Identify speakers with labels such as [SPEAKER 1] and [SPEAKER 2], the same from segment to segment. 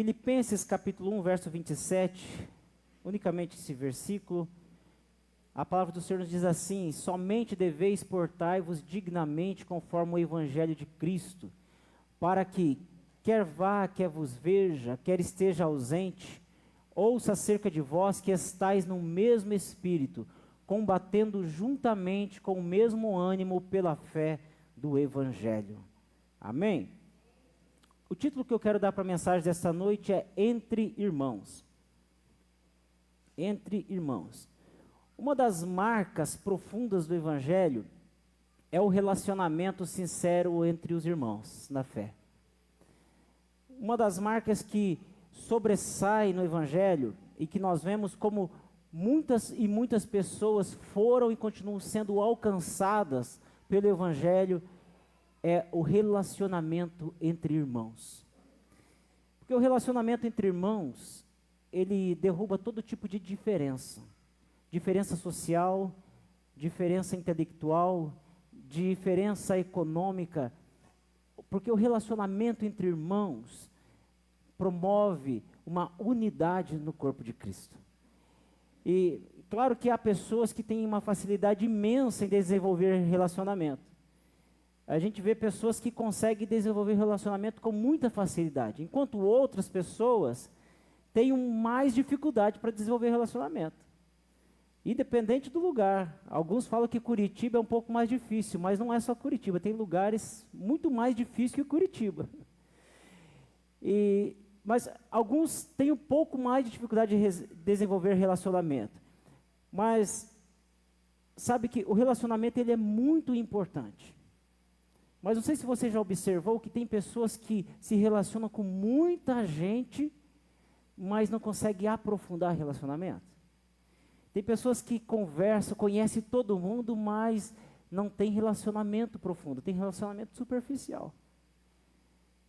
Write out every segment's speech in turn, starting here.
[SPEAKER 1] Filipenses capítulo 1, verso 27, unicamente esse versículo, a palavra do Senhor nos diz assim: somente deveis portai-vos dignamente conforme o evangelho de Cristo, para que, quer vá, quer vos veja, quer esteja ausente, ouça acerca de vós que estáis no mesmo espírito, combatendo juntamente com o mesmo ânimo pela fé do evangelho. Amém? O título que eu quero dar para a mensagem desta noite é Entre Irmãos. Entre irmãos. Uma das marcas profundas do evangelho é o relacionamento sincero entre os irmãos na fé. Uma das marcas que sobressai no evangelho e que nós vemos como muitas e muitas pessoas foram e continuam sendo alcançadas pelo evangelho é o relacionamento entre irmãos. Porque o relacionamento entre irmãos, ele derruba todo tipo de diferença. Diferença social, diferença intelectual, diferença econômica. Porque o relacionamento entre irmãos promove uma unidade no corpo de Cristo. E claro que há pessoas que têm uma facilidade imensa em desenvolver relacionamento. A gente vê pessoas que conseguem desenvolver relacionamento com muita facilidade, enquanto outras pessoas têm mais dificuldade para desenvolver relacionamento. Independente do lugar. Alguns falam que Curitiba é um pouco mais difícil, mas não é só Curitiba, tem lugares muito mais difíceis que Curitiba. Mas alguns têm um pouco mais de dificuldade de desenvolver relacionamento. Mas sabe que o relacionamento ele é muito importante. Mas não sei se você já observou que tem pessoas que se relacionam com muita gente, mas não conseguem aprofundar relacionamento. Tem pessoas que conversam, conhecem todo mundo, mas não tem relacionamento profundo, tem relacionamento superficial.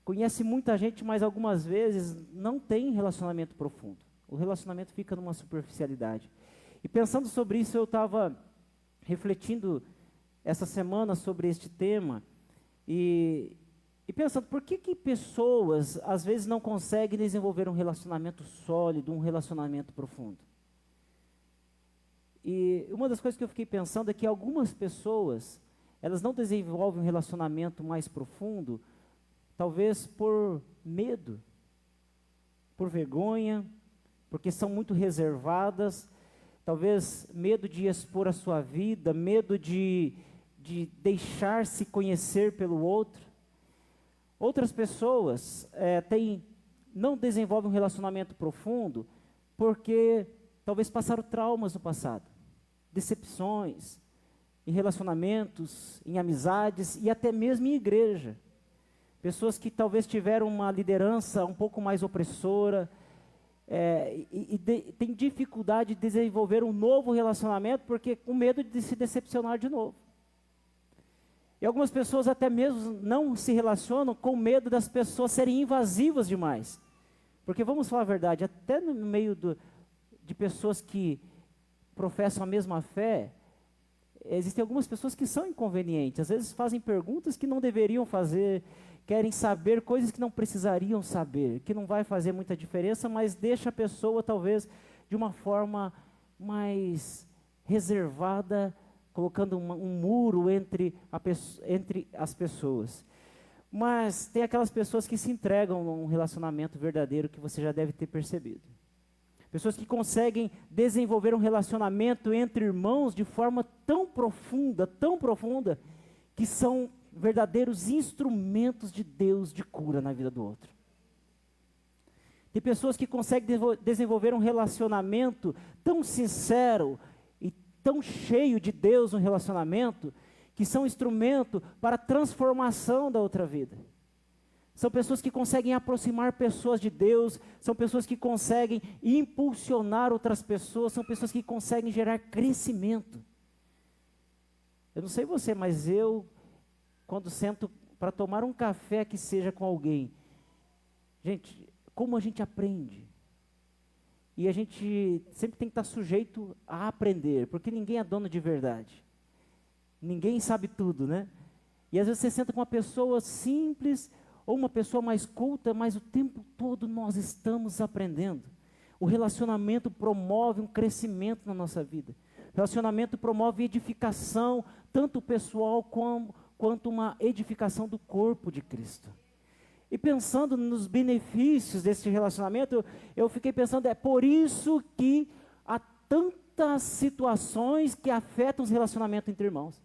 [SPEAKER 1] Conhece muita gente, mas algumas vezes não tem relacionamento profundo. O relacionamento fica numa superficialidade. E pensando sobre isso, eu estava refletindo essa semana sobre este tema, e pensando, por que pessoas às vezes não conseguem desenvolver um relacionamento sólido, um relacionamento profundo? E uma das coisas que eu fiquei pensando é que algumas pessoas, elas não desenvolvem um relacionamento mais profundo, talvez por medo, por vergonha, porque são muito reservadas, talvez medo de expor a sua vida, medo de deixar-se conhecer pelo outro. Outras pessoas não desenvolvem um relacionamento profundo porque talvez passaram traumas no passado, decepções em relacionamentos, em amizades e até mesmo em igreja. Pessoas que talvez tiveram uma liderança um pouco mais opressora têm dificuldade de desenvolver um novo relacionamento porque com medo de se decepcionar de novo. E algumas pessoas até mesmo não se relacionam com medo das pessoas serem invasivas demais. Porque vamos falar a verdade, até no meio de pessoas que professam a mesma fé, existem algumas pessoas que são inconvenientes. Às vezes fazem perguntas que não deveriam fazer, querem saber coisas que não precisariam saber, que não vai fazer muita diferença, mas deixa a pessoa talvez de uma forma mais reservada, colocando um muro entre as pessoas. Mas tem aquelas pessoas que se entregam num relacionamento verdadeiro que você já deve ter percebido. Pessoas que conseguem desenvolver um relacionamento entre irmãos de forma tão profunda, que são verdadeiros instrumentos de Deus de cura na vida do outro. Tem pessoas que conseguem desenvolver um relacionamento tão sincero e tão cheio de Deus no relacionamento, que são instrumento para a transformação da outra vida. São pessoas que conseguem aproximar pessoas de Deus, são pessoas que conseguem impulsionar outras pessoas, são pessoas que conseguem gerar crescimento. Eu não sei você, mas eu, quando sento para tomar um café que seja com alguém, gente, como a gente aprende. E a gente sempre tem que estar sujeito a aprender, porque ninguém é dono de verdade. Ninguém sabe tudo, né? E às vezes você senta com uma pessoa simples, ou uma pessoa mais culta, mas o tempo todo nós estamos aprendendo. O relacionamento promove um crescimento na nossa vida. O relacionamento promove edificação, tanto pessoal quanto uma edificação do corpo de Cristo. E pensando nos benefícios desse relacionamento, eu fiquei pensando, é por isso que há tantas situações que afetam os relacionamentos entre irmãos.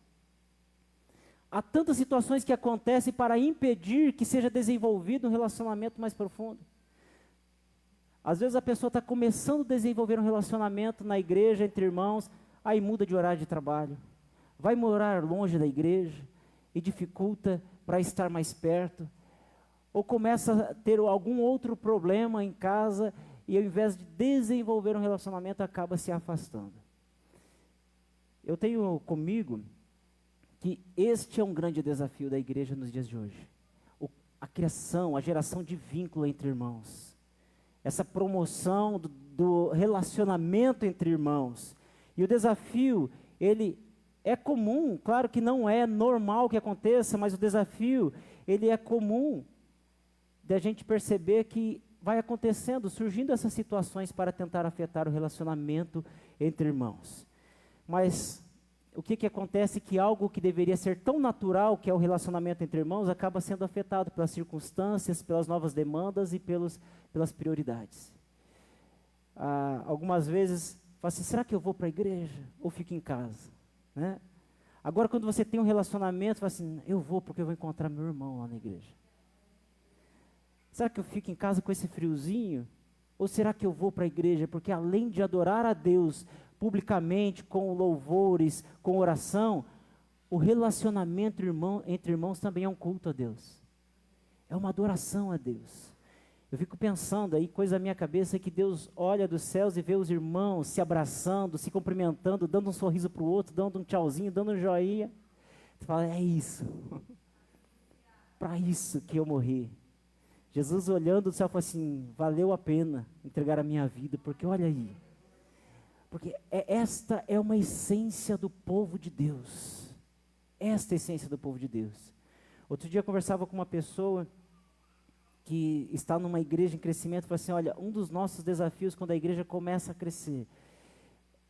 [SPEAKER 1] Há tantas situações que acontecem para impedir que seja desenvolvido um relacionamento mais profundo. Às vezes a pessoa está começando a desenvolver um relacionamento na igreja, entre irmãos, aí muda de horário de trabalho, vai morar longe da igreja e dificulta para estar mais perto, ou começa a ter algum outro problema em casa e ao invés de desenvolver um relacionamento acaba se afastando. Eu tenho comigo que este é um grande desafio da igreja nos dias de hoje. A criação, a geração de vínculo entre irmãos. Essa promoção do relacionamento entre irmãos. E o desafio, ele é comum, claro que não é normal que aconteça, mas o desafio, ele é comum de a gente perceber que vai acontecendo, surgindo essas situações para tentar afetar o relacionamento entre irmãos. Mas o que acontece? Que algo que deveria ser tão natural, que é o relacionamento entre irmãos, acaba sendo afetado pelas circunstâncias, pelas novas demandas e pelas prioridades. Algumas vezes, fala assim, será que eu vou para a igreja ou fico em casa? Né? Agora, quando você tem um relacionamento, fala assim, eu vou porque eu vou encontrar meu irmão lá na igreja. Será que eu fico em casa com esse friozinho? Ou será que eu vou para a igreja? Porque além de adorar a Deus publicamente, com louvores, com oração, o relacionamento entre irmãos também é um culto a Deus. É uma adoração a Deus. Eu fico pensando aí, coisa na minha cabeça, que Deus olha dos céus e vê os irmãos se abraçando, se cumprimentando, dando um sorriso para o outro, dando um tchauzinho, dando um joinha. Você fala, é isso. Para isso que eu morri. Jesus olhando do céu falou assim, valeu a pena entregar a minha vida, porque olha aí. Porque esta é uma essência do povo de Deus. Esta é a essência do povo de Deus. Outro dia eu conversava com uma pessoa que está numa igreja em crescimento, falou assim, olha, um dos nossos desafios quando a igreja começa a crescer,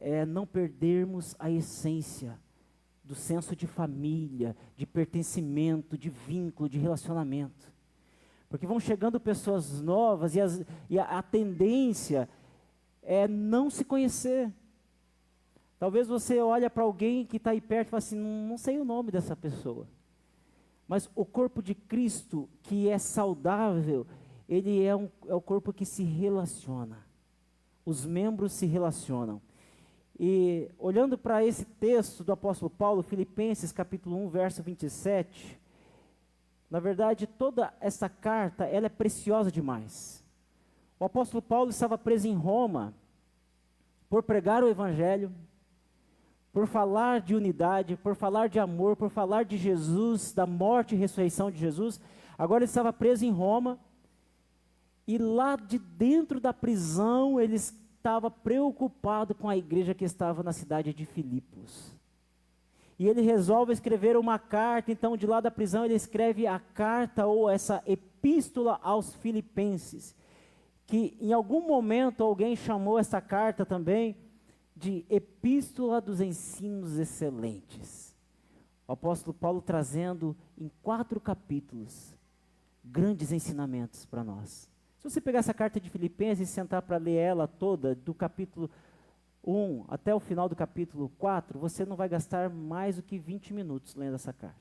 [SPEAKER 1] é não perdermos a essência do senso de família, de pertencimento, de vínculo, de relacionamento. Porque vão chegando pessoas novas e a tendência é não se conhecer. Talvez você olhe para alguém que está aí perto e fala assim, não sei o nome dessa pessoa. Mas o corpo de Cristo, que é saudável, ele é o corpo que se relaciona. Os membros se relacionam. E olhando para esse texto do apóstolo Paulo, Filipenses capítulo 1, verso 27, na verdade toda essa carta, ela é preciosa demais. O apóstolo Paulo estava preso em Roma por pregar o evangelho, por falar de unidade, por falar de amor, por falar de Jesus, da morte e ressurreição de Jesus. Agora ele estava preso em Roma e lá de dentro da prisão ele estava preocupado com a igreja que estava na cidade de Filipos. E ele resolve escrever uma carta, então de lá da prisão ele escreve a carta ou essa epístola aos filipenses, que em algum momento alguém chamou essa carta também de epístola dos ensinos excelentes. O apóstolo Paulo trazendo em 4 capítulos grandes ensinamentos para nós. Se você pegar essa carta de Filipenses e sentar para ler ela toda, do capítulo 1 até o final do capítulo 4, você não vai gastar mais do que 20 minutos lendo essa carta.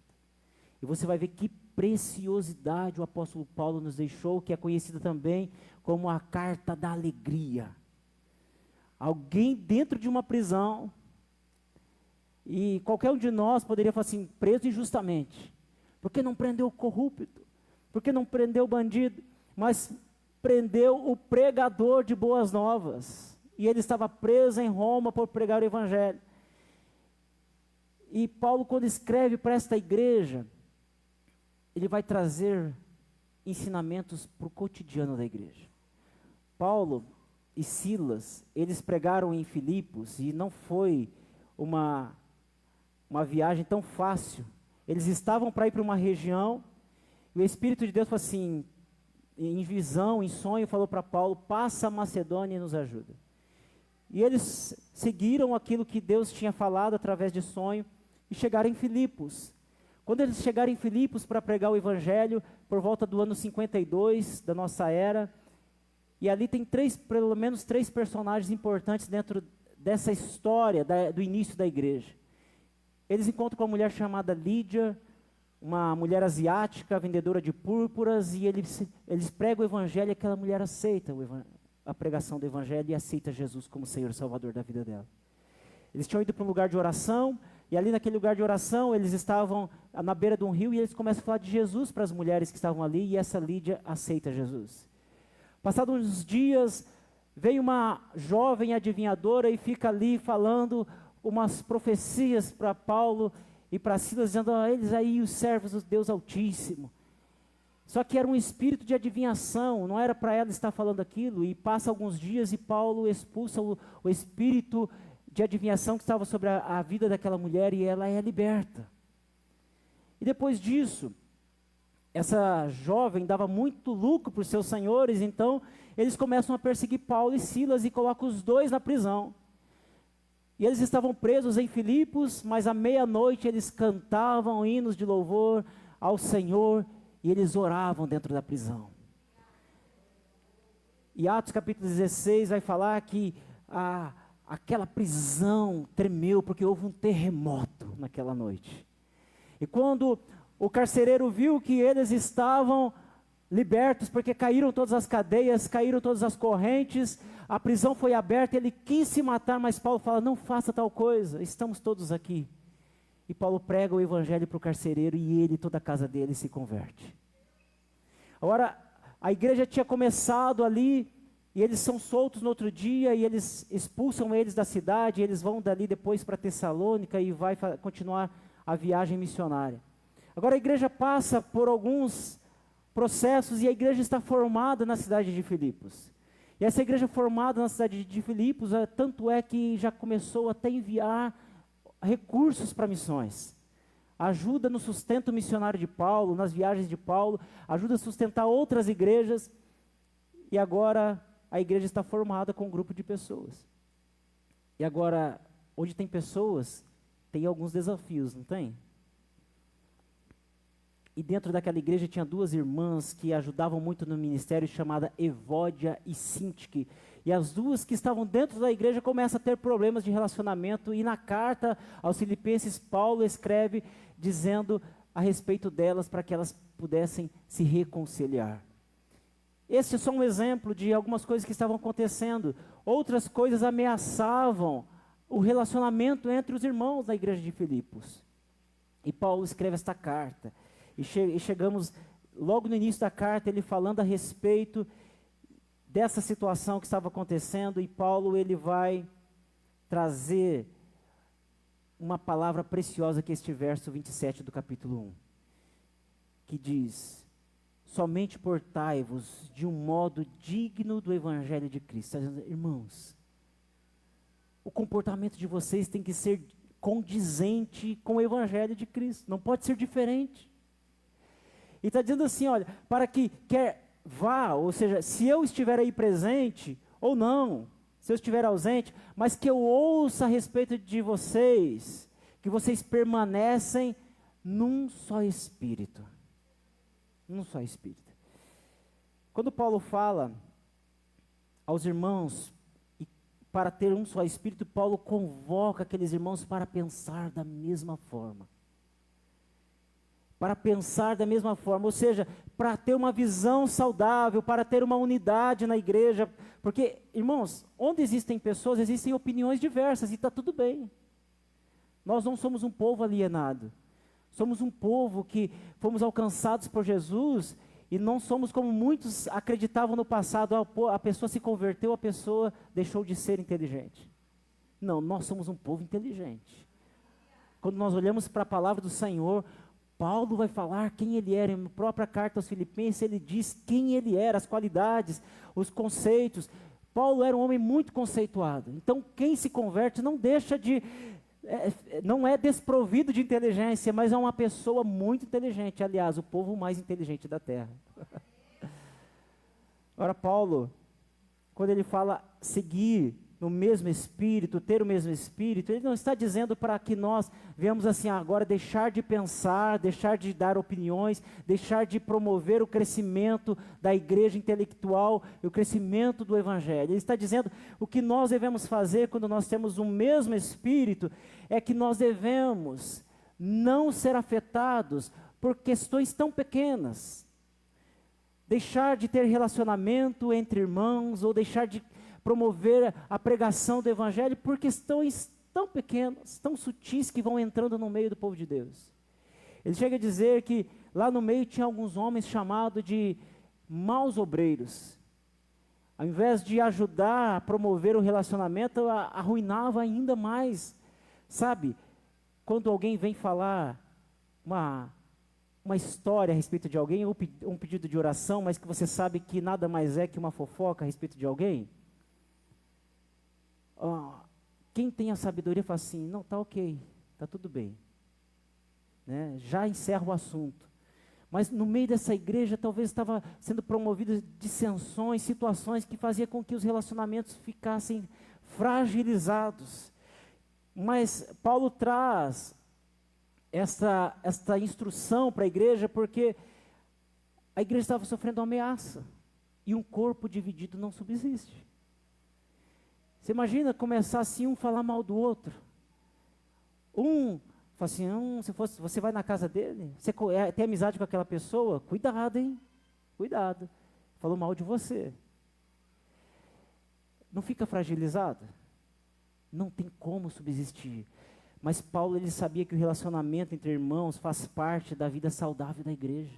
[SPEAKER 1] E você vai ver que preciosidade o apóstolo Paulo nos deixou, que é conhecida também como a carta da alegria. Alguém dentro de uma prisão, e qualquer um de nós poderia falar assim, preso injustamente. Por que não prendeu o corrupto? Por que não prendeu o bandido? Mas prendeu o pregador de boas novas. E ele estava preso em Roma por pregar o evangelho. E Paulo, quando escreve para esta igreja, ele vai trazer ensinamentos para o cotidiano da igreja. Paulo e Silas, eles pregaram em Filipos e não foi uma viagem tão fácil. Eles estavam para ir para uma região o Espírito de Deus falou assim, em visão, em sonho, falou para Paulo, passa a Macedônia e nos ajuda. E eles seguiram aquilo que Deus tinha falado através de sonho e chegaram em Filipos. Quando eles chegaram em Filipos para pregar o Evangelho, por volta do ano 52 da nossa era, e ali tem pelo menos três personagens importantes dentro dessa história do início da igreja. Eles encontram com uma mulher chamada Lídia, uma mulher asiática, vendedora de púrpuras, e eles pregam o Evangelho e aquela mulher aceita a pregação do Evangelho e aceita Jesus como Senhor e Salvador da vida dela. Eles tinham ido para um lugar de oração, e ali naquele lugar de oração, eles estavam na beira de um rio, e eles começam a falar de Jesus para as mulheres que estavam ali, e essa Lídia aceita Jesus. Passados uns dias, veio uma jovem adivinhadora e fica ali falando umas profecias para Paulo e para Silas, dizendo, eles aí, os servos do Deus Altíssimo. Só que era um espírito de adivinhação, não era para ela estar falando aquilo, e passa alguns dias e Paulo expulsa o espírito de adivinhação que estava sobre a vida daquela mulher e ela é liberta. E depois disso, essa jovem dava muito lucro para os seus senhores, então eles começam a perseguir Paulo e Silas e colocam os dois na prisão. E eles estavam presos em Filipos, mas à meia-noite eles cantavam hinos de louvor ao Senhor e eles oravam dentro da prisão. E Atos capítulo 16 vai falar que aquela prisão tremeu porque houve um terremoto naquela noite. E quando o carcereiro viu que eles estavam libertos, porque caíram todas as cadeias, caíram todas as correntes, a prisão foi aberta, ele quis se matar, mas Paulo fala, não faça tal coisa, estamos todos aqui. E Paulo prega o evangelho para o carcereiro e ele e toda a casa dele se converte. Agora, a igreja tinha começado ali, e eles são soltos no outro dia, e eles expulsam eles da cidade, e eles vão dali depois para Tessalônica, e vai continuar a viagem missionária. Agora a igreja passa por alguns processos, e a igreja está formada na cidade de Filipos. E essa igreja formada na cidade de Filipos, tanto é que já começou até a enviar recursos para missões. Ajuda no sustento missionário de Paulo, nas viagens de Paulo, ajuda a sustentar outras igrejas, e agora a igreja está formada com um grupo de pessoas. E agora, onde tem pessoas, tem alguns desafios, não tem? E dentro daquela igreja tinha duas irmãs que ajudavam muito no ministério, chamada Evódia e Sintique. E as duas que estavam dentro da igreja começam a ter problemas de relacionamento, e na carta aos Filipenses, Paulo escreve dizendo a respeito delas para que elas pudessem se reconciliar. Esse é só um exemplo de algumas coisas que estavam acontecendo. Outras coisas ameaçavam o relacionamento entre os irmãos da igreja de Filipos. E Paulo escreve esta carta. E chegamos logo no início da carta, ele falando a respeito dessa situação que estava acontecendo, e Paulo ele vai trazer uma palavra preciosa, que é este verso 27 do capítulo 1, que diz, somente portai-vos de um modo digno do evangelho de Cristo. Irmãos, o comportamento de vocês tem que ser condizente com o evangelho de Cristo, não pode ser diferente. E está dizendo assim, olha, para que quer vá, ou seja, se eu estiver aí presente, ou não, se eu estiver ausente, mas que eu ouça a respeito de vocês, que vocês permanecem num só Espírito. Num só Espírito. Quando Paulo fala aos irmãos, e para ter um só Espírito, Paulo convoca aqueles irmãos para pensar da mesma forma. Para pensar da mesma forma, ou seja, para ter uma visão saudável, para ter uma unidade na igreja, porque, irmãos, onde existem pessoas, existem opiniões diversas, e está tudo bem. Nós não somos um povo alienado, somos um povo que fomos alcançados por Jesus, e não somos como muitos acreditavam no passado, a pessoa se converteu, a pessoa deixou de ser inteligente. Não, nós somos um povo inteligente. Quando nós olhamos para a palavra do Senhor, Paulo vai falar quem ele era, na própria carta aos Filipenses ele diz quem ele era, as qualidades, os conceitos. Paulo era um homem muito conceituado, então quem se converte não deixa de não é desprovido de inteligência, mas é uma pessoa muito inteligente. Aliás, o povo mais inteligente da terra. Ora, Paulo, quando ele fala seguir no mesmo espírito, ter o mesmo espírito, ele não está dizendo para que nós venhamos assim agora deixar de pensar, deixar de dar opiniões, deixar de promover o crescimento da igreja intelectual e o crescimento do evangelho. Ele está dizendo o que nós devemos fazer quando nós temos o mesmo espírito, é que nós devemos não ser afetados por questões tão pequenas. Deixar de ter relacionamento entre irmãos, ou deixar de promover a pregação do evangelho por questões tão pequenas, tão sutis, que vão entrando no meio do povo de Deus. Ele chega a dizer que lá no meio tinha alguns homens chamados de maus obreiros. Ao invés de ajudar a promover o relacionamento, arruinava ainda mais. Sabe, quando alguém vem falar uma história a respeito de alguém, ou um pedido de oração, mas que você sabe que nada mais é que uma fofoca a respeito de alguém, quem tem a sabedoria fala assim, não, está ok, está tudo bem, né? Já encerra o assunto. Mas no meio dessa igreja talvez estava sendo promovidas dissensões, situações que faziam com que os relacionamentos ficassem fragilizados. Mas Paulo traz esta instrução para a igreja, porque a igreja estava sofrendo uma ameaça, e um corpo dividido não subsiste. Você imagina começar assim, um falar mal do outro. Um fala assim, você vai na casa dele, você tem amizade com aquela pessoa, cuidado, hein? Cuidado. Falou mal de você. Não fica fragilizado? Não tem como subsistir. Mas Paulo, ele sabia que o relacionamento entre irmãos faz parte da vida saudável da igreja.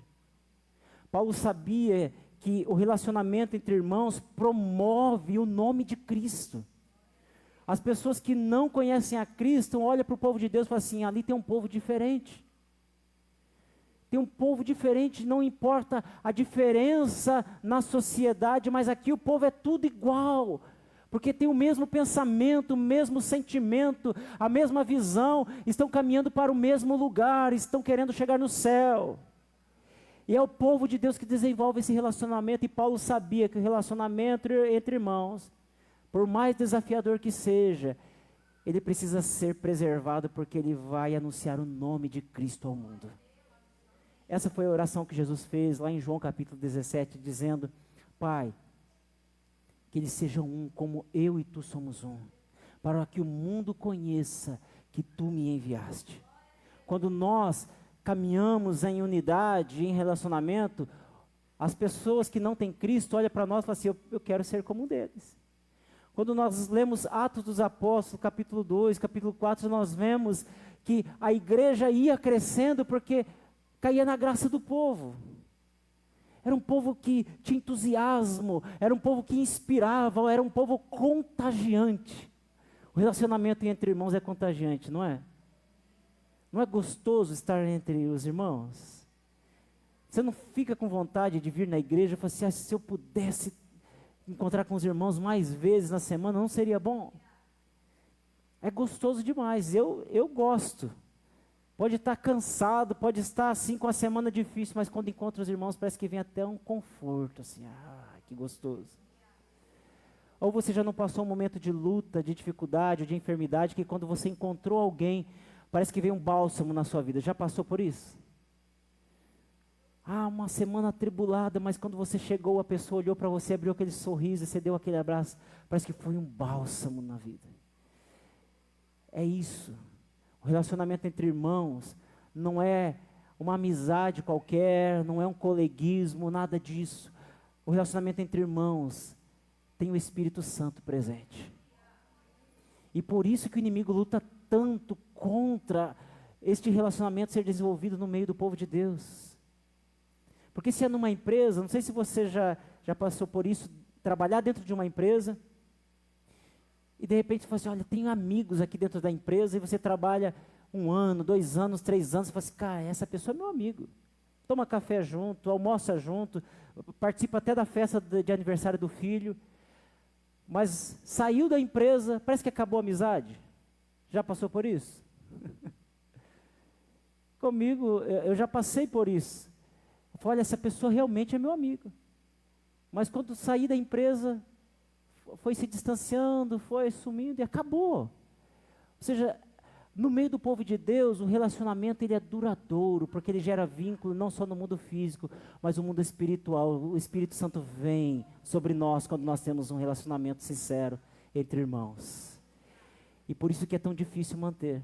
[SPEAKER 1] Paulo sabia que o relacionamento entre irmãos promove o nome de Cristo. As pessoas que não conhecem a Cristo olham para o povo de Deus e falam assim, ali tem um povo diferente. Tem um povo diferente, não importa a diferença na sociedade, mas aqui o povo é tudo igual. Porque tem o mesmo pensamento, o mesmo sentimento, a mesma visão, estão caminhando para o mesmo lugar, estão querendo chegar no céu. E é o povo de Deus que desenvolve esse relacionamento, e Paulo sabia que o relacionamento entre irmãos, por mais desafiador que seja, ele precisa ser preservado, porque ele vai anunciar o nome de Cristo ao mundo. Essa foi a oração que Jesus fez lá em João capítulo 17, dizendo, Pai, que eles sejam um como eu e tu somos um, para que o mundo conheça que tu me enviaste. Quando nós caminhamos em unidade, em relacionamento, as pessoas que não têm Cristo olham para nós e falam assim, eu quero ser como um deles. Quando nós lemos Atos dos Apóstolos, capítulo 2, capítulo 4, nós vemos que a igreja ia crescendo porque caía na graça do povo. Era um povo que tinha entusiasmo, era um povo que inspirava, era um povo contagiante. O relacionamento entre irmãos é contagiante, não é? Não é gostoso estar entre os irmãos? Você não fica com vontade de vir na igreja e falar assim, se eu pudesse encontrar com os irmãos mais vezes na semana, não seria bom? É gostoso demais, eu gosto. Pode estar cansado, pode estar assim com a semana difícil, mas quando encontra os irmãos parece que vem até um conforto, assim, que gostoso. Ou você já não passou um momento de luta, de dificuldade, de enfermidade, que quando você encontrou alguém, parece que veio um bálsamo na sua vida, já passou por isso? Uma semana atribulada, mas quando você chegou, a pessoa olhou para você, abriu aquele sorriso, e você deu aquele abraço, parece que foi um bálsamo na vida. É isso. O relacionamento entre irmãos não é uma amizade qualquer, não é um coleguismo, nada disso. O relacionamento entre irmãos tem o Espírito Santo presente. E por isso que o inimigo luta tanto contra este relacionamento ser desenvolvido no meio do povo de Deus. Porque se é numa empresa, não sei se você já passou por isso, trabalhar dentro de uma empresa, e de repente você fala assim, olha, tenho amigos aqui dentro da empresa, e você trabalha 1 ano, 2 anos, 3 anos, você fala assim, cara, essa pessoa é meu amigo. Toma café junto, almoça junto, participa até da festa de aniversário do filho, mas saiu da empresa, parece que acabou a amizade. Já passou por isso? Comigo, eu já passei por isso. Eu falei, olha, essa pessoa realmente é meu amigo. Mas quando saí da empresa, foi se distanciando, foi sumindo e acabou. Ou seja, no meio do povo de Deus, o relacionamento ele é duradouro, porque ele gera vínculo não só no mundo físico, mas no mundo espiritual. O Espírito Santo vem sobre nós quando nós temos um relacionamento sincero entre irmãos. E por isso que é tão difícil manter.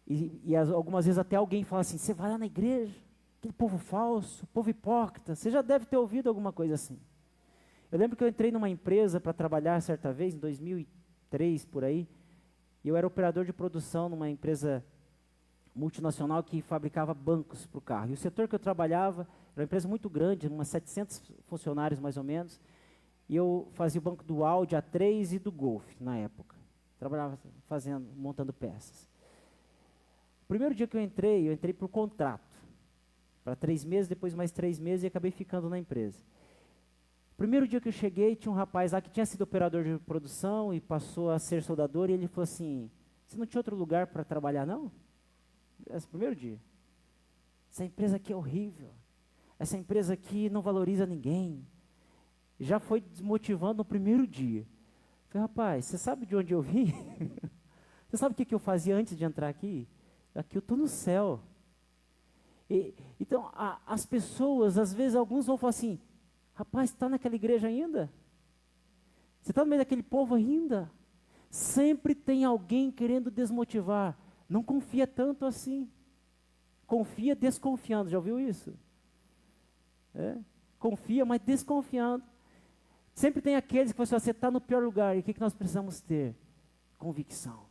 [SPEAKER 1] E algumas vezes até alguém fala assim, você vai lá na igreja, aquele povo falso, povo hipócrita. Você já deve ter ouvido alguma coisa assim. Eu lembro que eu entrei numa empresa para trabalhar certa vez, em 2003, por aí, e eu era operador de produção numa empresa multinacional que fabricava bancos para o carro. E o setor que eu trabalhava era uma empresa muito grande, umas 700 funcionários mais ou menos, e eu fazia o banco do Audi A3 e do Golf, na época. Trabalhava montando peças. O primeiro dia que eu entrei por contrato, para 3 meses, depois mais 3 meses, e acabei ficando na empresa. Primeiro dia que eu cheguei, tinha um rapaz lá que tinha sido operador de produção e passou a ser soldador, e ele falou assim, você não tinha outro lugar para trabalhar, não? Esse primeiro dia. Essa empresa aqui é horrível. Essa empresa aqui não valoriza ninguém. Já foi desmotivando no primeiro dia. Eu falei, rapaz, você sabe de onde eu vim? Você sabe o que eu fazia antes de entrar aqui? Aqui eu estou no céu. Então, as pessoas, às vezes, alguns vão falar assim, rapaz, você está naquela igreja ainda? Você está no meio daquele povo ainda? Sempre tem alguém querendo desmotivar. Não confia tanto assim. Confia desconfiando, já ouviu isso? Confia, mas desconfiando. Sempre tem aqueles que falam assim, você está no pior lugar. E o que nós precisamos ter? Convicção.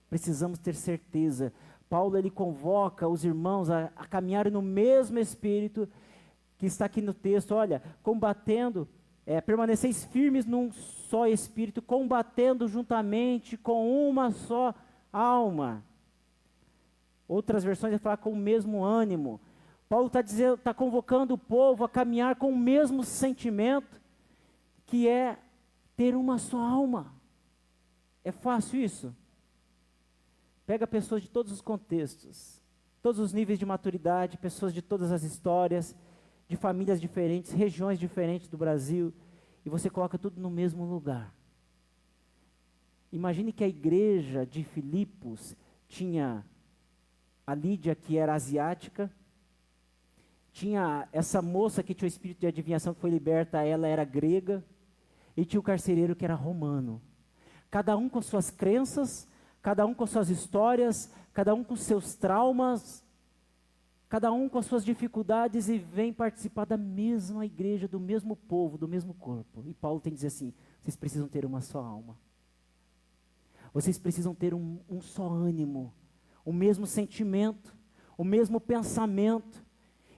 [SPEAKER 1] Precisamos ter certeza. Paulo, ele convoca os irmãos a caminharem no mesmo espírito que está aqui no texto. Olha, combatendo, permaneceis firmes num só espírito, combatendo juntamente com uma só alma. Outras versões ele fala com o mesmo ânimo. Paulo está convocando o povo a caminhar com o mesmo sentimento, que é ter uma só alma. É fácil isso? Pega pessoas de todos os contextos, todos os níveis de maturidade, pessoas de todas as histórias, de famílias diferentes, regiões diferentes do Brasil, e você coloca tudo no mesmo lugar. Imagine que a igreja de Filipos tinha a Lídia, que era asiática, tinha essa moça que tinha o espírito de adivinhação que foi liberta, ela era grega, e tinha o carcereiro que era romano. Cada um com suas crenças, cada um com suas histórias, cada um com seus traumas, cada um com as suas dificuldades, e vem participar da mesma igreja, do mesmo povo, do mesmo corpo. E Paulo tem que dizer assim, vocês precisam ter uma só alma. Vocês precisam ter um só ânimo, o mesmo sentimento, o mesmo pensamento,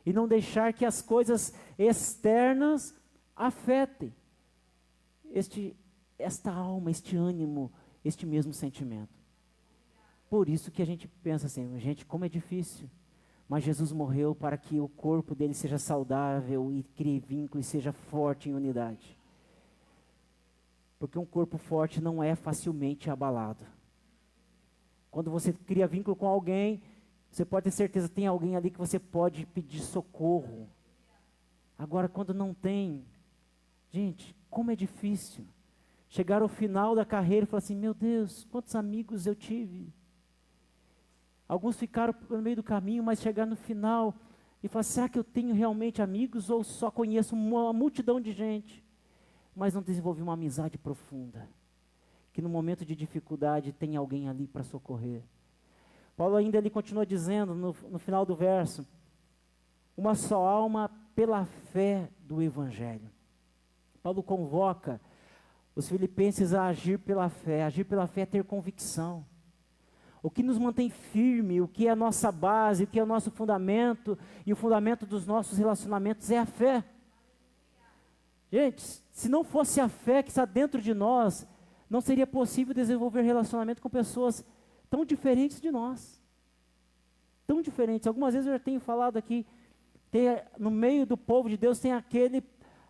[SPEAKER 1] e não deixar que as coisas externas afetem esta alma, este ânimo, este mesmo sentimento. Por isso que a gente pensa assim, gente, como é difícil. Mas Jesus morreu para que o corpo dele seja saudável e crie vínculo e seja forte em unidade. Porque um corpo forte não é facilmente abalado. Quando você cria vínculo com alguém, você pode ter certeza que tem alguém ali que você pode pedir socorro. Agora, quando não tem, gente, como é difícil. Chegar ao final da carreira e falar assim, meu Deus, quantos amigos eu tive. Alguns ficaram no meio do caminho, mas chegar no final e falar, será que eu tenho realmente amigos ou só conheço uma multidão de gente? Mas não desenvolvi uma amizade profunda, que no momento de dificuldade tem alguém ali para socorrer. Paulo ainda ele continua dizendo no final do verso, uma só alma pela fé do Evangelho. Paulo convoca os filipenses a agir pela fé é ter convicção. O que nos mantém firme, o que é a nossa base, o que é o nosso fundamento, e o fundamento dos nossos relacionamentos é a fé. Gente, se não fosse a fé que está dentro de nós, não seria possível desenvolver relacionamento com pessoas tão diferentes de nós. Tão diferentes. Algumas vezes eu já tenho falado aqui, no meio do povo de Deus tem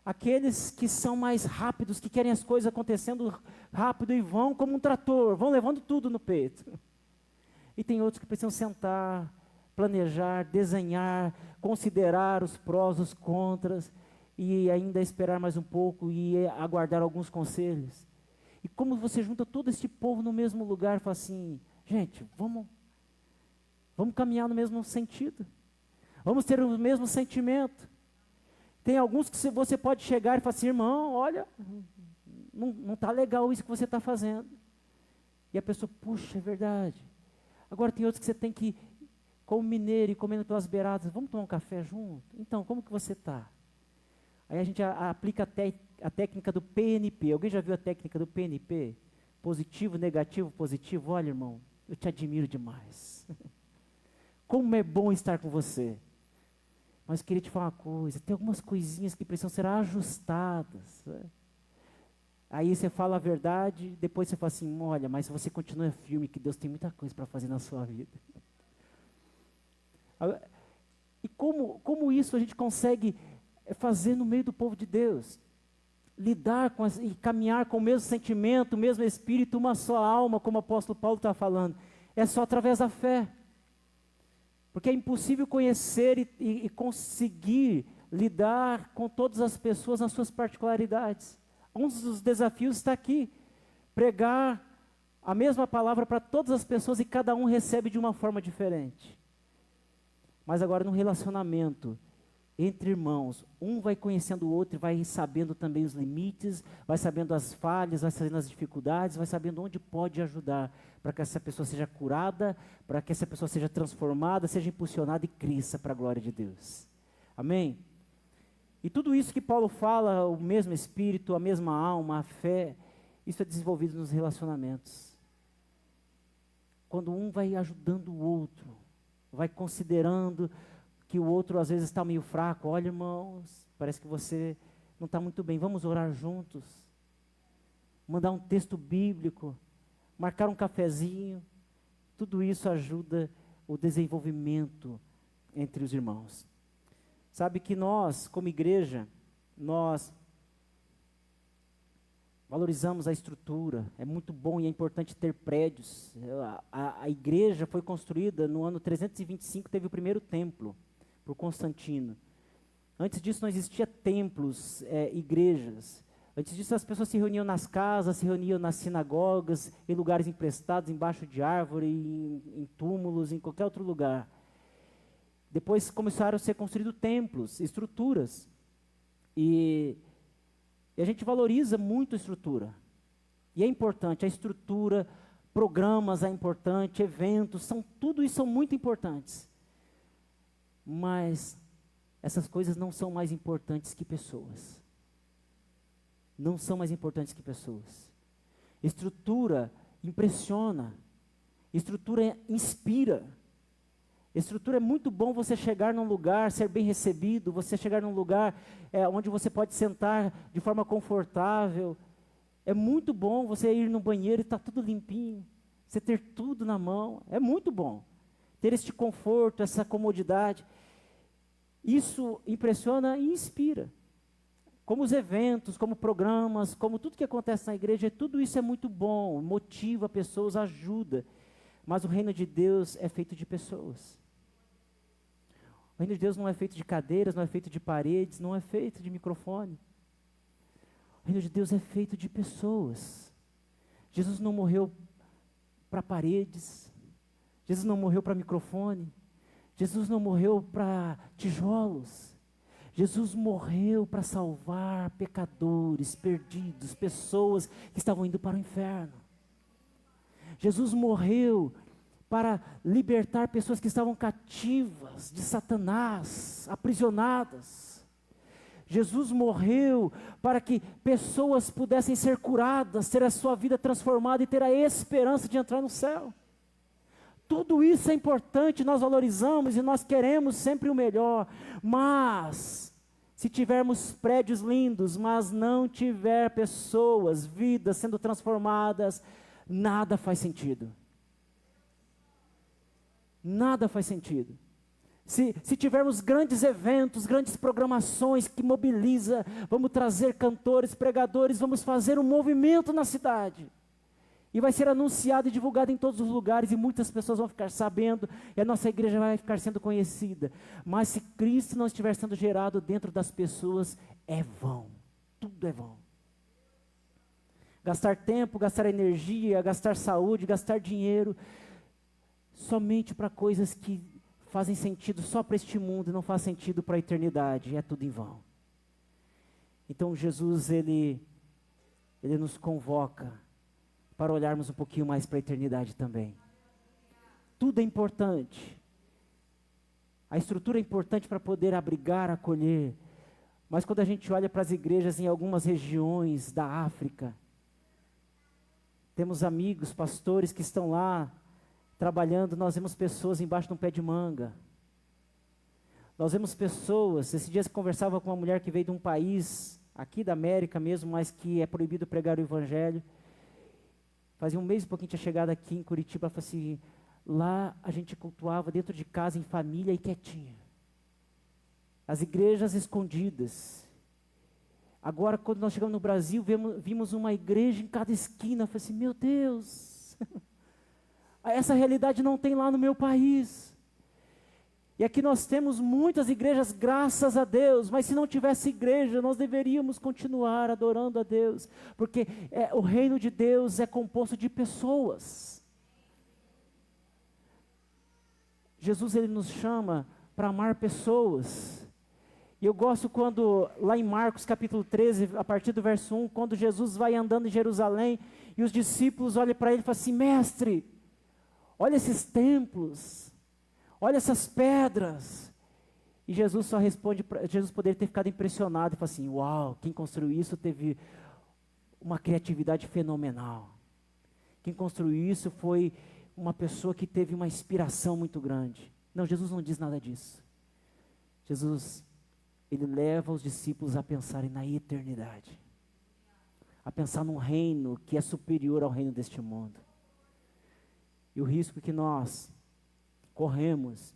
[SPEAKER 1] aqueles que são mais rápidos, que querem as coisas acontecendo rápido e vão como um trator, vão levando tudo no peito. E tem outros que precisam sentar, planejar, desenhar, considerar os prós, os contras, e ainda esperar mais um pouco e aguardar alguns conselhos. E como você junta todo esse povo no mesmo lugar, fala assim, gente, vamos caminhar no mesmo sentido. Vamos ter o mesmo sentimento. Tem alguns que você pode chegar e falar assim, irmão, olha, não está legal isso que você está fazendo. E a pessoa, puxa, é verdade. Agora tem outros que você tem que, como mineiro e comendo pelas beiradas, vamos tomar um café junto? Então, como que você está? Aí a gente aplica a técnica do PNP. Alguém já viu a técnica do PNP? Positivo, negativo, positivo. Olha, irmão, eu te admiro demais. Como é bom estar com você. Mas eu queria te falar uma coisa, tem algumas coisinhas que precisam ser ajustadas. Né? Aí você fala a verdade, depois você fala assim, olha, mas você continua firme que Deus tem muita coisa para fazer na sua vida. E como isso a gente consegue fazer no meio do povo de Deus? Lidar e caminhar com o mesmo sentimento, o mesmo espírito, uma só alma, como o apóstolo Paulo está falando. É só através da fé. Porque é impossível conhecer e conseguir lidar com todas as pessoas nas suas particularidades. Um dos desafios está aqui, pregar a mesma palavra para todas as pessoas e cada um recebe de uma forma diferente. Mas agora no relacionamento entre irmãos, um vai conhecendo o outro, vai sabendo também os limites, vai sabendo as falhas, vai sabendo as dificuldades, vai sabendo onde pode ajudar para que essa pessoa seja curada, para que essa pessoa seja transformada, seja impulsionada e cresça para a glória de Deus. Amém? E tudo isso que Paulo fala, o mesmo espírito, a mesma alma, a fé, isso é desenvolvido nos relacionamentos. Quando um vai ajudando o outro, vai considerando que o outro às vezes está meio fraco. Olha, irmãos, parece que você não está muito bem. Vamos orar juntos. Mandar um texto bíblico. Marcar um cafezinho. Tudo isso ajuda o desenvolvimento entre os irmãos. Sabe que nós, como igreja, nós valorizamos a estrutura. É muito bom e é importante ter prédios. A igreja foi construída no ano 325, teve o primeiro templo, por Constantino. Antes disso não existia templos, igrejas. Antes disso as pessoas se reuniam nas casas, se reuniam nas sinagogas, em lugares emprestados, embaixo de árvore, em túmulos, em qualquer outro lugar. Depois começaram a ser construídos templos, estruturas. E a gente valoriza muito a estrutura. E é importante, a estrutura, programas é importante, eventos, tudo isso são muito importantes. Mas essas coisas não são mais importantes que pessoas. Não são mais importantes que pessoas. Estrutura impressiona. Estrutura inspira. Estrutura é muito bom você chegar num lugar, ser bem recebido, você chegar num lugar onde você pode sentar de forma confortável. É muito bom você ir no banheiro e está tudo limpinho. Você ter tudo na mão. É muito bom. Ter este conforto, essa comodidade, isso impressiona e inspira. Como os eventos, como programas, como tudo que acontece na igreja, tudo isso é muito bom, motiva pessoas, ajuda. Mas o reino de Deus é feito de pessoas. O reino de Deus não é feito de cadeiras, não é feito de paredes, não é feito de microfone. O reino de Deus é feito de pessoas. Jesus não morreu para paredes. Jesus não morreu para microfone. Jesus não morreu para tijolos. Jesus morreu para salvar pecadores, perdidos, pessoas que estavam indo para o inferno. Jesus morreu para libertar pessoas que estavam cativas de Satanás, aprisionadas. Jesus morreu para que pessoas pudessem ser curadas, ter a sua vida transformada e ter a esperança de entrar no céu. Tudo isso é importante, nós valorizamos e nós queremos sempre o melhor, mas se tivermos prédios lindos, mas não tiver pessoas, vidas sendo transformadas, nada faz sentido. Nada faz sentido. Se tivermos grandes eventos, grandes programações que mobiliza, vamos trazer cantores, pregadores, vamos fazer um movimento na cidade. E vai ser anunciado e divulgado em todos os lugares, e muitas pessoas vão ficar sabendo, e a nossa igreja vai ficar sendo conhecida. Mas se Cristo não estiver sendo gerado dentro das pessoas, é vão. Tudo é vão. Gastar tempo, gastar energia, gastar saúde, gastar dinheiro, somente para coisas que fazem sentido só para este mundo e não faz sentido para a eternidade, é tudo em vão. Então Jesus, Ele nos convoca para olharmos um pouquinho mais para a eternidade também. Tudo é importante. A estrutura é importante para poder abrigar, acolher. Mas quando a gente olha para as igrejas em algumas regiões da África, temos amigos, pastores que estão lá trabalhando, nós vemos pessoas embaixo de um pé de manga. Nós vemos pessoas, esses dias eu conversava com uma mulher que veio de um país, aqui da América mesmo, mas que é proibido pregar o evangelho. Fazia um mês e pouquinho tinha chegado aqui em Curitiba, ela falou assim, lá a gente cultuava dentro de casa, em família e quietinha. As igrejas escondidas. Agora, quando nós chegamos no Brasil, vimos uma igreja em cada esquina. Eu falei assim, meu Deus, essa realidade não tem lá no meu país. E aqui nós temos muitas igrejas, graças a Deus, mas se não tivesse igreja, nós deveríamos continuar adorando a Deus, porque o reino de Deus é composto de pessoas. Jesus, Ele nos chama para amar pessoas. E eu gosto quando, lá em Marcos capítulo 13, a partir do verso 1, quando Jesus vai andando em Jerusalém, e os discípulos olham para ele e falam assim, mestre, olha esses templos, olha essas pedras. E Jesus só responde, Jesus poderia ter ficado impressionado e falar assim, uau, quem construiu isso teve uma criatividade fenomenal. Quem construiu isso foi uma pessoa que teve uma inspiração muito grande. Não, Jesus não diz nada disso. Jesus, Ele leva os discípulos a pensarem na eternidade. A pensar num reino que é superior ao reino deste mundo. E o risco que nós corremos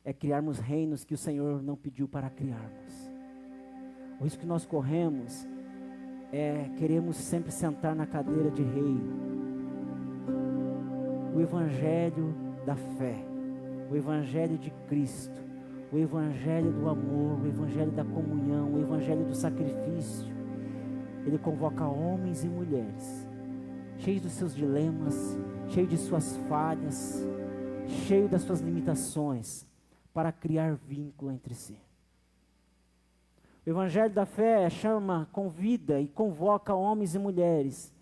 [SPEAKER 1] é criarmos reinos que o Senhor não pediu para criarmos. O risco que nós corremos é queremos sempre sentar na cadeira de rei. O evangelho da fé, o evangelho de Cristo, o evangelho do amor, o evangelho da comunhão, o evangelho do sacrifício, ele convoca homens e mulheres, cheios dos seus dilemas, cheios de suas falhas, cheio das suas limitações, para criar vínculo entre si. O evangelho da fé chama, convida e convoca homens e mulheres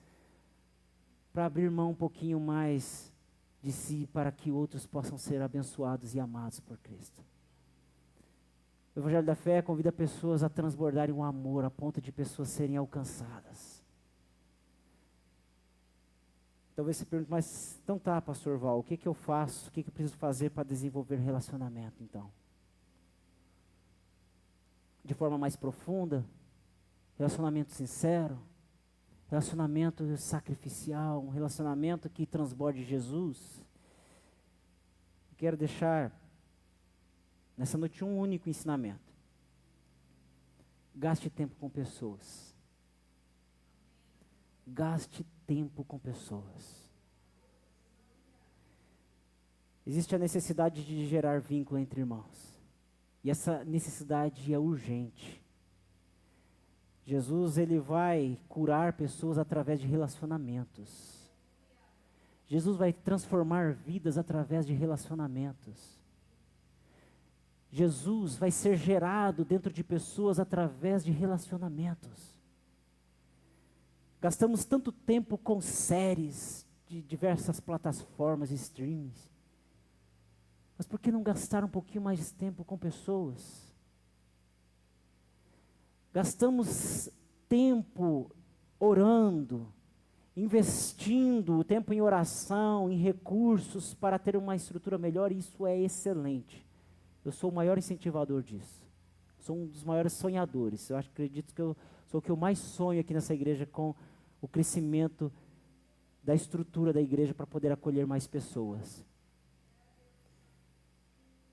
[SPEAKER 1] para abrir mão um pouquinho mais de si, para que outros possam ser abençoados e amados por Cristo. O evangelho da fé convida pessoas a transbordarem o amor, a ponto de pessoas serem alcançadas. Talvez você pergunte, mas então tá, pastor Val, o que eu faço? O que eu preciso fazer para desenvolver relacionamento, então? De forma mais profunda, relacionamento sincero, relacionamento sacrificial, um relacionamento que transborde Jesus. Quero deixar nessa noite um único ensinamento. Gaste tempo com pessoas. Gaste tempo com pessoas. Existe a necessidade de gerar vínculo entre irmãos. E essa necessidade é urgente. Jesus, ele vai curar pessoas através de relacionamentos. Jesus vai transformar vidas através de relacionamentos. Jesus vai ser gerado dentro de pessoas através de relacionamentos. Gastamos tanto tempo com séries de diversas plataformas e streams. Mas por que não gastar um pouquinho mais de tempo com pessoas? Gastamos tempo orando, investindo tempo em oração, em recursos para ter uma estrutura melhor, e isso é excelente. Eu sou o maior incentivador disso. Sou um dos maiores sonhadores. Acredito que eu sou o que eu mais sonho aqui nessa igreja, com o crescimento da estrutura da igreja para poder acolher mais pessoas.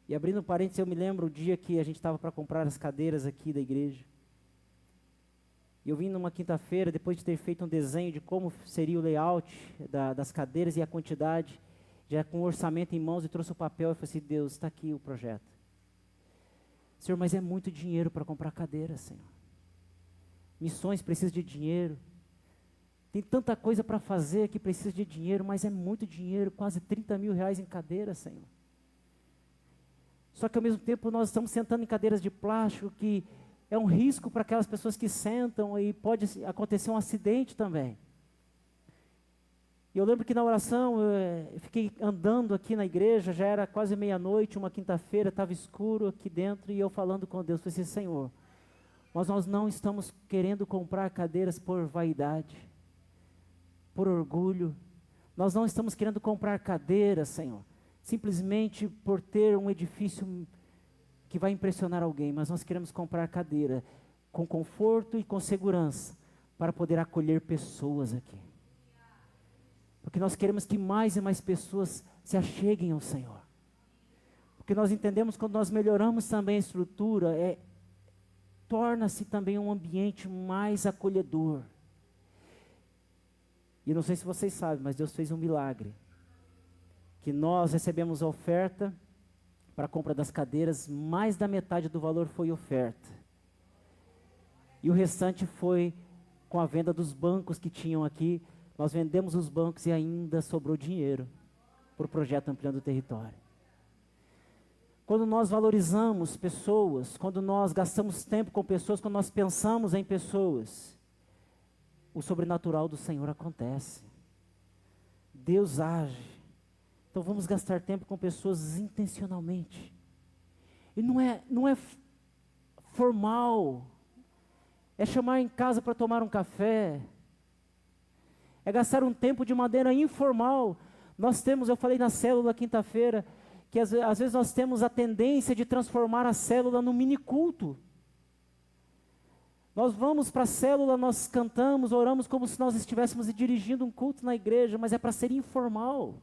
[SPEAKER 1] E abrindo parênteses, eu me lembro o dia que a gente estava para comprar as cadeiras aqui da igreja. E eu vim numa quinta-feira, depois de ter feito um desenho de como seria o layout das cadeiras e a quantidade, já com o orçamento em mãos, e trouxe o papel e falei assim, Deus, está aqui o projeto. Senhor, mas é muito dinheiro para comprar cadeira, Senhor. Missões precisam de dinheiro. Tem tanta coisa para fazer que precisa de dinheiro, mas é muito dinheiro, quase 30 mil reais em cadeira, Senhor. Só que ao mesmo tempo nós estamos sentando em cadeiras de plástico que é um risco para aquelas pessoas que sentam e pode acontecer um acidente também. E eu lembro que na oração, eu fiquei andando aqui na igreja, já era quase meia-noite, uma quinta-feira, estava escuro aqui dentro, e eu falando com Deus, falei assim, Senhor, mas nós não estamos querendo comprar cadeiras por vaidade, por orgulho, nós não estamos querendo comprar cadeiras, Senhor, simplesmente por ter um edifício que vai impressionar alguém, mas nós queremos comprar cadeira com conforto e com segurança, para poder acolher pessoas aqui. Porque nós queremos que mais e mais pessoas se acheguem ao Senhor. Porque nós entendemos que quando nós melhoramos também a estrutura, torna-se também um ambiente mais acolhedor. E não sei se vocês sabem, mas Deus fez um milagre. Que nós recebemos a oferta para a compra das cadeiras, mais da metade do valor foi oferta. E o restante foi com a venda dos bancos que tinham aqui. Nós vendemos os bancos e ainda sobrou dinheiro para o projeto Ampliando o Território. Quando nós valorizamos pessoas, quando nós gastamos tempo com pessoas, quando nós pensamos em pessoas, o sobrenatural do Senhor acontece. Deus age. Então vamos gastar tempo com pessoas intencionalmente. E não é formal. É chamar em casa para tomar um café. É gastar um tempo de maneira informal. Eu falei na célula quinta-feira, que às vezes nós temos a tendência de transformar a célula num mini culto. Nós vamos para a célula, nós cantamos, oramos como se nós estivéssemos dirigindo um culto na igreja, mas é para ser informal.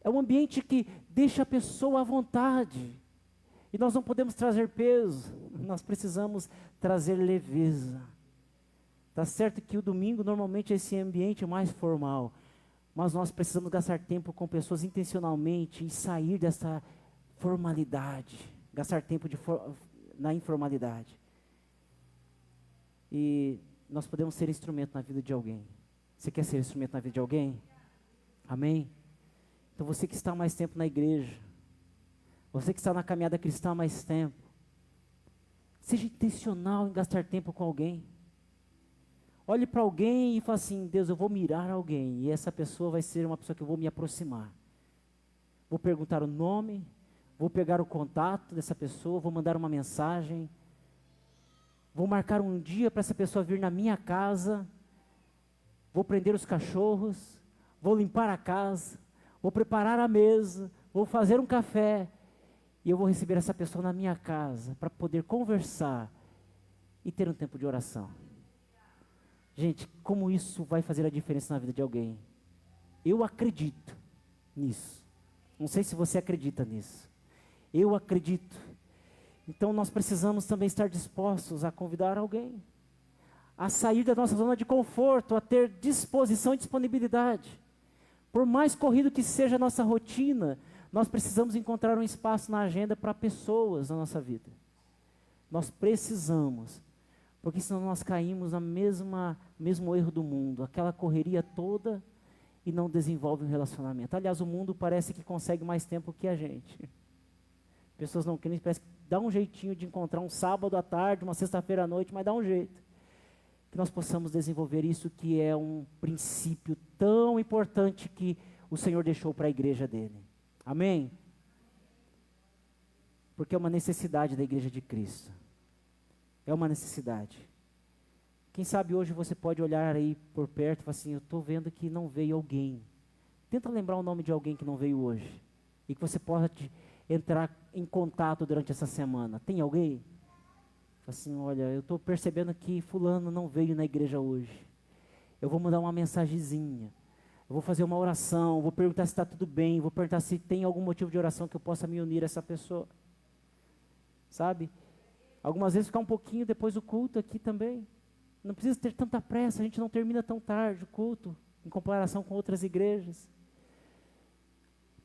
[SPEAKER 1] É um ambiente que deixa a pessoa à vontade. E nós não podemos trazer peso, nós precisamos trazer leveza. Está certo que o domingo normalmente é esse ambiente mais formal, mas nós precisamos gastar tempo com pessoas intencionalmente e sair dessa formalidade, gastar tempo na informalidade. E nós podemos ser instrumento na vida de alguém. Você quer ser instrumento na vida de alguém? Amém? Então você que está há mais tempo na igreja, você que está na caminhada cristã há mais tempo, seja intencional em gastar tempo com alguém. Olhe para alguém e fale assim, Deus, eu vou mirar alguém, e essa pessoa vai ser uma pessoa que eu vou me aproximar. Vou perguntar o nome, vou pegar o contato dessa pessoa, vou mandar uma mensagem, vou marcar um dia para essa pessoa vir na minha casa, vou prender os cachorros, vou limpar a casa, vou preparar a mesa, vou fazer um café, e eu vou receber essa pessoa na minha casa, para poder conversar e ter um tempo de oração. Gente, como isso vai fazer a diferença na vida de alguém? Eu acredito nisso. Não sei se você acredita nisso. Eu acredito. Então nós precisamos também estar dispostos a convidar alguém, a sair da nossa zona de conforto, a ter disposição e disponibilidade. Por mais corrido que seja a nossa rotina, nós precisamos encontrar um espaço na agenda para pessoas na nossa vida. Nós precisamos. Porque senão nós caímos no mesmo erro do mundo, aquela correria toda e não desenvolve um relacionamento. Aliás, o mundo parece que consegue mais tempo que a gente. Pessoas não querem, parece que dá um jeitinho de encontrar um sábado à tarde, uma sexta-feira à noite, mas dá um jeito. Que nós possamos desenvolver isso que é um princípio tão importante que o Senhor deixou para a igreja dele. Amém? Porque é uma necessidade da igreja de Cristo. É uma necessidade. Quem sabe hoje você pode olhar aí por perto e falar assim, eu estou vendo que não veio alguém. Tenta lembrar o nome de alguém que não veio hoje. E que você pode entrar em contato durante essa semana. Tem alguém? Fala assim, olha, eu estou percebendo que fulano não veio na igreja hoje. Eu vou mandar uma mensagenzinha. Eu vou fazer uma oração, vou perguntar se está tudo bem, vou perguntar se tem algum motivo de oração que eu possa me unir a essa pessoa. Sabe? Algumas vezes ficar um pouquinho depois do culto aqui também. Não precisa ter tanta pressa, a gente não termina tão tarde o culto, em comparação com outras igrejas.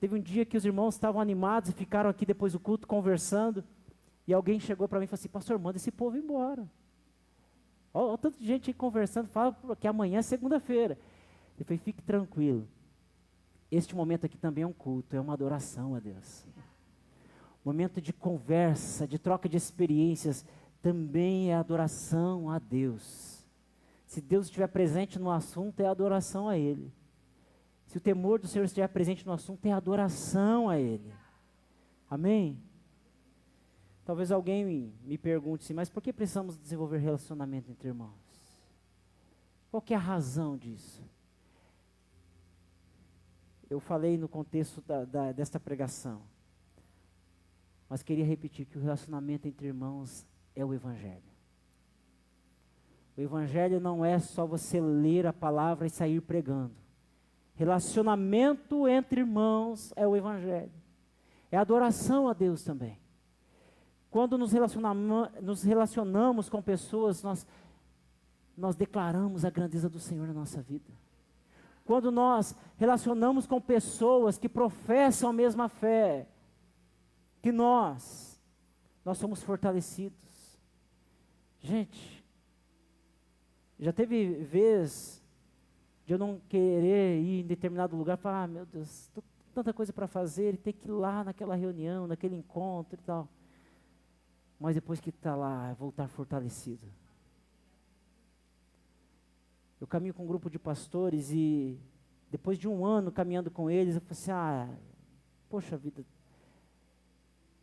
[SPEAKER 1] Teve um dia que os irmãos estavam animados e ficaram aqui depois do culto conversando, e alguém chegou para mim e falou assim: pastor, manda esse povo embora. Olha o tanto de gente aí conversando, fala que amanhã é segunda-feira. Eu falei: fique tranquilo, este momento aqui também é um culto, é uma adoração a Deus. Momento de conversa, de troca de experiências, também é adoração a Deus. Se Deus estiver presente no assunto, é adoração a Ele. Se o temor do Senhor estiver presente no assunto, é adoração a Ele. Amém? Talvez alguém me pergunte assim: mas por que precisamos desenvolver relacionamento entre irmãos? Qual que é a razão disso? Eu falei no contexto desta pregação, mas queria repetir que o relacionamento entre irmãos é o Evangelho. O Evangelho não é só você ler a palavra e sair pregando. Relacionamento entre irmãos é o Evangelho. É adoração a Deus também. Quando nos relacionamos com pessoas, nós declaramos a grandeza do Senhor na nossa vida. Quando nós relacionamos com pessoas que professam a mesma fé que nós somos fortalecidos. Gente, já teve vez de eu não querer ir em determinado lugar, falar: meu Deus, tanta coisa para fazer, e ter que ir lá naquela reunião, naquele encontro e tal. Mas depois que está lá, voltar fortalecido. Eu caminho com um grupo de pastores e depois de um ano caminhando com eles, eu falei assim: poxa vida,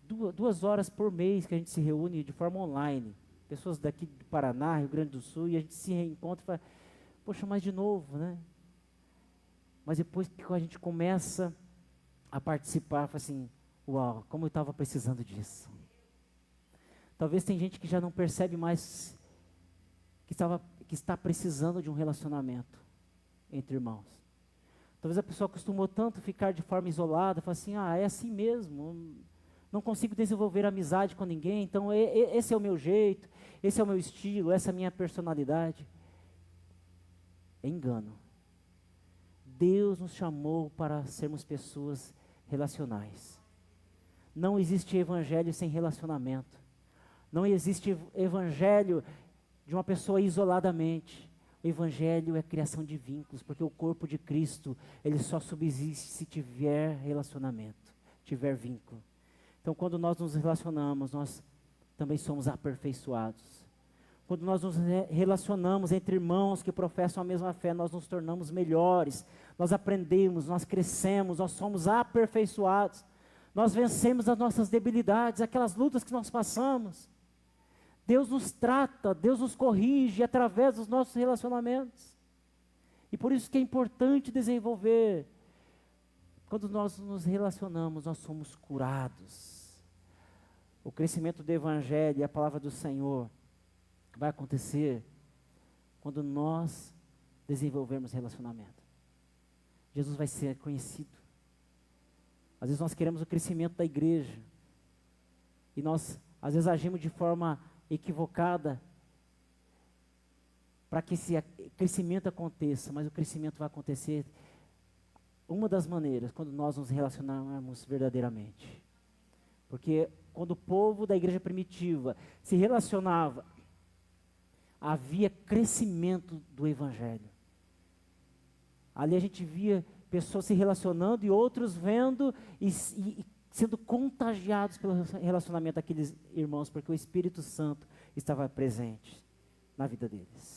[SPEAKER 1] 2 horas por mês que a gente se reúne de forma online. Pessoas daqui do Paraná, Rio Grande do Sul, e a gente se reencontra e fala: poxa, mas de novo, né? Mas depois que a gente começa a participar, fala assim: uau, como eu estava precisando disso. Talvez tem gente que já não percebe mais que está precisando de um relacionamento entre irmãos. Talvez a pessoa acostumou tanto ficar de forma isolada, fala assim: é assim mesmo, não consigo desenvolver amizade com ninguém, então esse é o meu jeito, esse é o meu estilo, essa é a minha personalidade. É engano. Deus nos chamou para sermos pessoas relacionais. Não existe evangelho sem relacionamento. Não existe evangelho de uma pessoa isoladamente. O evangelho é a criação de vínculos, porque o corpo de Cristo, ele só subsiste se tiver relacionamento, tiver vínculo. Então, quando nós nos relacionamos, nós também somos aperfeiçoados. Quando nós nos relacionamos entre irmãos que professam a mesma fé, nós nos tornamos melhores, nós aprendemos, nós crescemos, nós somos aperfeiçoados. Nós vencemos as nossas debilidades, aquelas lutas que nós passamos. Deus nos trata, Deus nos corrige através dos nossos relacionamentos. E por isso que é importante desenvolver. Quando nós nos relacionamos, nós somos curados. O crescimento do Evangelho e a palavra do Senhor vai acontecer quando nós desenvolvermos relacionamento. Jesus vai ser conhecido. Às vezes nós queremos o crescimento da igreja. E nós, às vezes, agimos de forma equivocada para que esse crescimento aconteça, mas o crescimento vai acontecer uma das maneiras, quando nós nos relacionarmos verdadeiramente. Porque quando o povo da igreja primitiva se relacionava, havia crescimento do evangelho. Ali a gente via pessoas se relacionando e outros vendo e sendo contagiados pelo relacionamento daqueles irmãos, porque o Espírito Santo estava presente na vida deles.